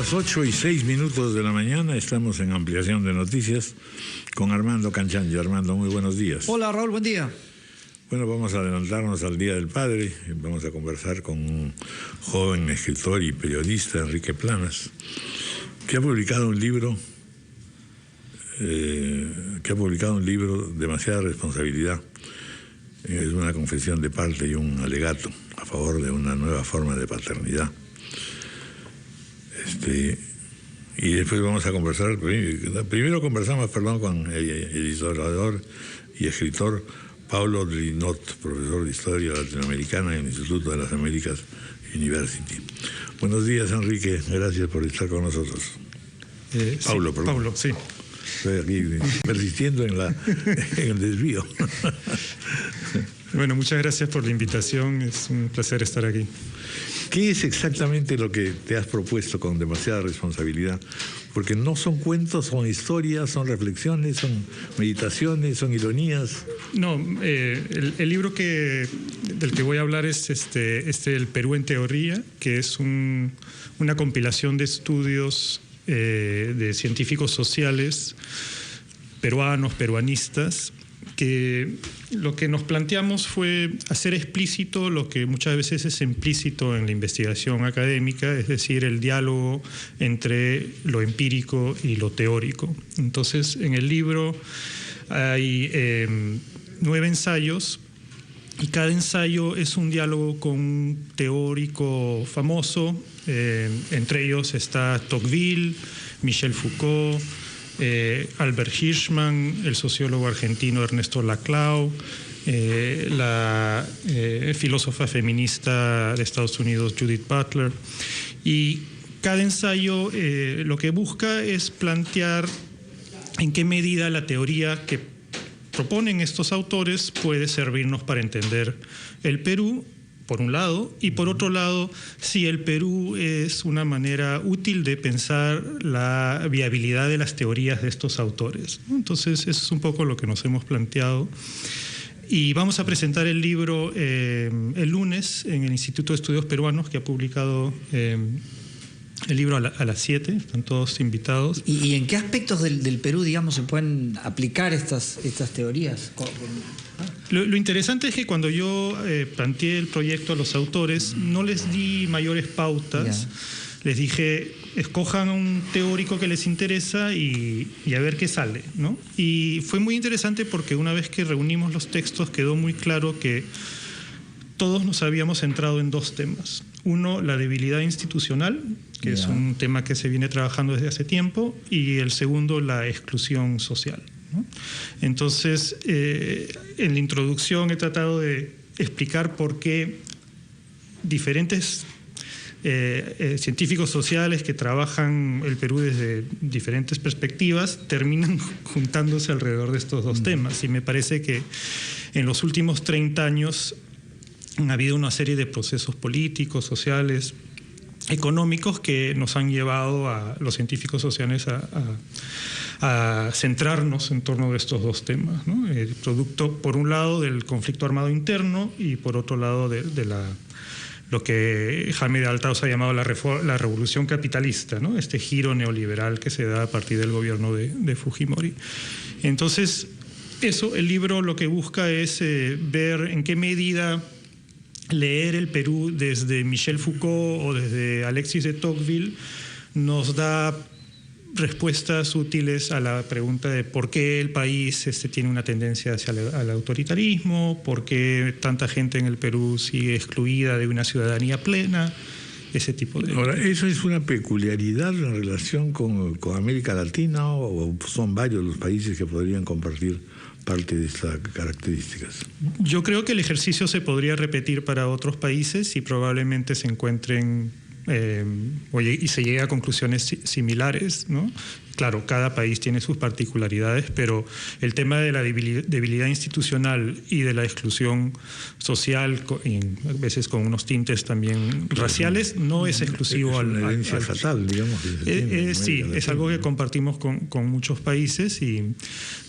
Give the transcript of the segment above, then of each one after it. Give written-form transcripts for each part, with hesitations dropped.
las 8:06 de la mañana, estamos en ampliación de noticias con Armando Canchangia. Armando, muy buenos días. Hola Raúl, buen día. Bueno, vamos a adelantarnos al Día del Padre. Vamos a conversar con un joven escritor y periodista, Enrique Planas, que ha publicado un libro, Demasiada Responsabilidad. Es una confesión de parte y un alegato a favor de una nueva forma de paternidad. Y después vamos a conversar, primero conversamos, con el historiador y escritor Paulo Drinot, profesor de Historia Latinoamericana en el Instituto de las Américas University. Buenos días, Enrique, gracias por estar con nosotros. Paulo, sí, perdón. Paulo, sí. Estoy aquí persistiendo en el desvío. Bueno, muchas gracias por la invitación, es un placer estar aquí. ¿Qué es exactamente lo que te has propuesto con Demasiada Responsabilidad? Porque no son cuentos, son historias, son reflexiones, son meditaciones, son ironías. No, el libro del que voy a hablar es El Perú en Teoría, que es una compilación de estudios de científicos sociales peruanos, peruanistas, que lo que nos planteamos fue hacer explícito lo que muchas veces es implícito en la investigación académica, es decir, el diálogo entre lo empírico y lo teórico. Entonces, en el libro hay 9 ensayos, y cada ensayo es un diálogo con un teórico famoso. Entre ellos está Tocqueville, Michel Foucault, Albert Hirschman, el sociólogo argentino Ernesto Laclau, la filósofa feminista de Estados Unidos Judith Butler. Y cada ensayo lo que busca es plantear en qué medida la teoría que proponen estos autores puede servirnos para entender el Perú, por un lado, y por otro lado, si el Perú es una manera útil de pensar la viabilidad de las teorías de estos autores. Entonces, eso es un poco lo que nos hemos planteado. Y vamos a presentar el libro el lunes en el Instituto de Estudios Peruanos, que ha publicado el libro a las 7, están todos invitados. ¿Y en qué aspectos del Perú, digamos, se pueden aplicar estas teorías? Lo interesante es que cuando yo planteé el proyecto a los autores, no les di mayores pautas. Les dije, escojan un teórico que les interesa y a ver qué sale, ¿no? Y fue muy interesante porque una vez que reunimos los textos quedó muy claro que todos nos habíamos centrado en 2 temas. Uno, la debilidad institucional, que es un tema que se viene trabajando desde hace tiempo, y el segundo, la exclusión social, ¿no? Entonces, en la introducción he tratado de explicar por qué diferentes científicos sociales que trabajan el Perú desde diferentes perspectivas terminan juntándose alrededor de estos 2 temas. Y me parece que en los últimos 30 años ha habido una serie de procesos políticos, sociales, económicos que nos han llevado a los científicos sociales a centrarnos en torno de estos 2 temas, ¿no? El producto, por un lado, del conflicto armado interno y por otro lado de lo que Jaime de Althaus ha llamado la revolución capitalista, ¿no? Este giro neoliberal que se da a partir del gobierno de Fujimori. Entonces, el libro lo que busca es ver en qué medida leer el Perú desde Michel Foucault o desde Alexis de Tocqueville nos da respuestas útiles a la pregunta de por qué el país tiene una tendencia hacia el autoritarismo, por qué tanta gente en el Perú sigue excluida de una ciudadanía plena, ese tipo de... Ahora, ¿eso es una peculiaridad en relación con América Latina o son varios los países que podrían compartir parte de estas características? Yo creo que el ejercicio se podría repetir para otros países y probablemente se encuentren y se llegue a conclusiones similares, ¿no? claro, cada país tiene sus particularidades, pero el tema de la debilidad institucional y de la exclusión social, y a veces con unos tintes también raciales, no es exclusivo al... Es una herencia fatal, digamos. Sí, es algo que compartimos con muchos países, y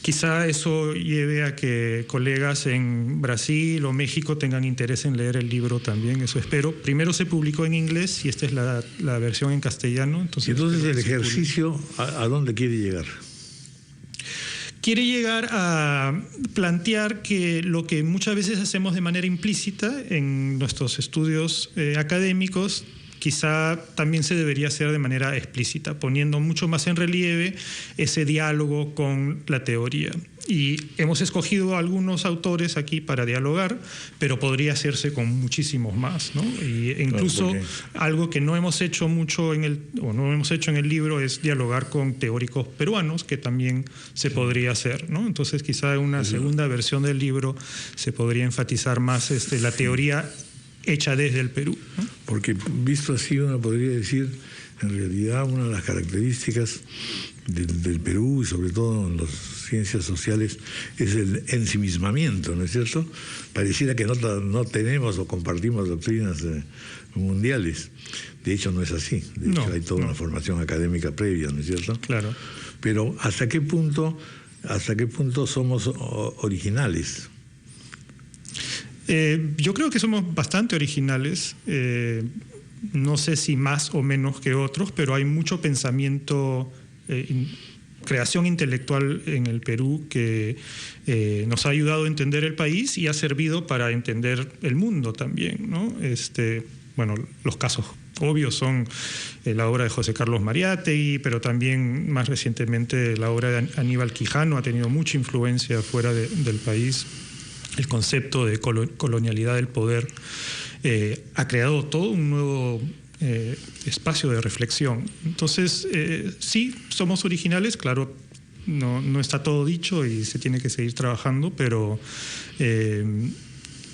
quizá eso lleve a que colegas en Brasil o México tengan interés en leer el libro también, eso espero. Primero se publicó en inglés y esta es la versión en castellano. Entonces el ejercicio, ¿a dónde quiere llegar? Quiere llegar a plantear que lo que muchas veces hacemos de manera implícita en nuestros estudios académicos, quizá también se debería hacer de manera explícita, poniendo mucho más en relieve ese diálogo con la teoría. Y hemos escogido algunos autores aquí para dialogar, pero podría hacerse con muchísimos más, ¿no? Y incluso algo que no hemos hecho mucho en el libro es dialogar con teóricos peruanos, que también se podría hacer, ¿no? Entonces quizá en una segunda versión del libro se podría enfatizar más la teoría hecha desde el Perú, ¿no? Porque visto así uno podría decir, en realidad una de las características del Perú, y sobre todo en las ciencias sociales, es el ensimismamiento, ¿no es cierto? Pareciera que no tenemos o compartimos doctrinas mundiales. De hecho no es así. De hecho hay toda una formación académica previa, ¿no es cierto? Claro. Pero ¿hasta qué punto somos originales? Yo creo que somos bastante originales, no sé si más o menos que otros, pero hay mucho pensamiento, creación intelectual en el Perú que nos ha ayudado a entender el país y ha servido para entender el mundo también, ¿no? Bueno, los casos obvios son la obra de José Carlos Mariátegui, pero también más recientemente la obra de Aníbal Quijano ha tenido mucha influencia fuera del país. El concepto de colonialidad del poder ha creado todo un nuevo espacio de reflexión. Entonces, sí, somos originales, claro, no está todo dicho y se tiene que seguir trabajando, pero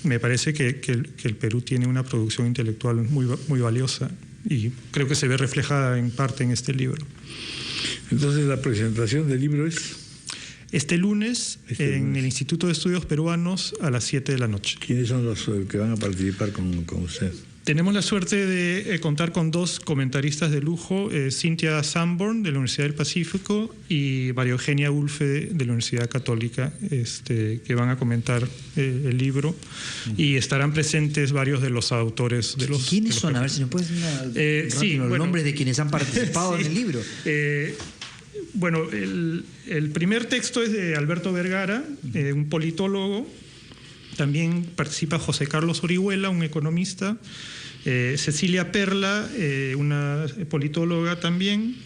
me parece que el Perú tiene una producción intelectual muy valiosa y creo que se ve reflejada en parte en este libro. Entonces, la presentación del libro es... Este lunes en el Instituto de Estudios Peruanos a las 7 de la noche. ¿Quiénes son los que van a participar con usted? Tenemos la suerte de contar con dos comentaristas de lujo, Cynthia Sanborn de la Universidad del Pacífico y María Eugenia Ulfe de la Universidad Católica, que van a comentar el libro, y estarán presentes varios de los autores de los... ¿Quiénes son? A ver si nos puedes decir los nombres de quienes han participado en el libro. Bueno, el primer texto es de Alberto Vergara, un politólogo. También participa José Carlos Orihuela, un economista. Cecilia Perla, una politóloga también.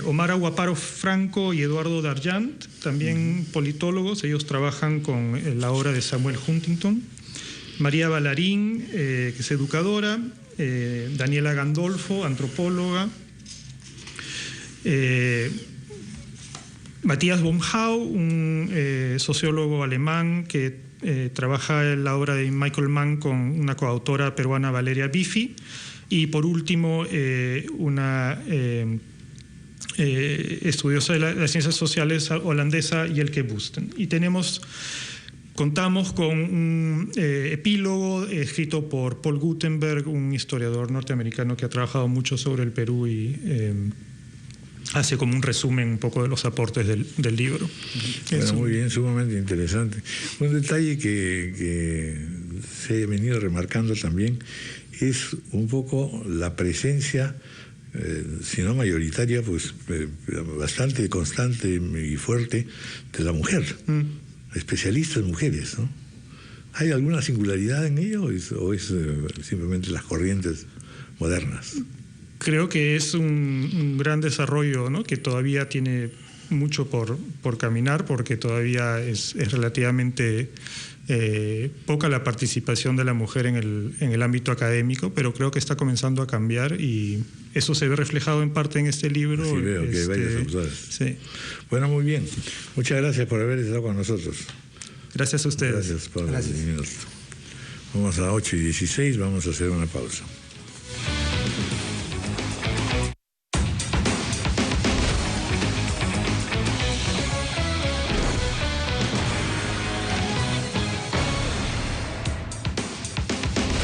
Omar Aguaparo Franco y Eduardo Darjant, también politólogos. Ellos trabajan con la obra de Samuel Huntington. María Ballarín, que es educadora. Daniela Gandolfo, antropóloga. Matías Bomhau, un sociólogo alemán que trabaja en la obra de Michael Mann con una coautora peruana, Valeria Biffi, y por último una estudiosa de las ciencias sociales holandesa, Jelke Busten. Y contamos con un epílogo escrito por Paul Gutenberg, un historiador norteamericano que ha trabajado mucho sobre el Perú y hace como un resumen un poco de los aportes del libro. Bueno, muy bien, sumamente interesante. Un detalle que se ha venido remarcando también es un poco la presencia, si no mayoritaria, pues bastante constante y fuerte de la mujer, especialistas mujeres, ¿no? ¿Hay alguna singularidad en ello o es simplemente las corrientes modernas? Creo que es un gran desarrollo, ¿no? Que todavía tiene mucho por caminar, porque todavía es relativamente poca la participación de la mujer en el ámbito académico, pero creo que está comenzando a cambiar y eso se ve reflejado en parte en este libro. Sí, veo que hay varios autores. Sí. Bueno, muy bien. Muchas gracias por haber estado con nosotros. Gracias a ustedes. Gracias por los minutos. Vamos a 8:16, vamos a hacer una pausa.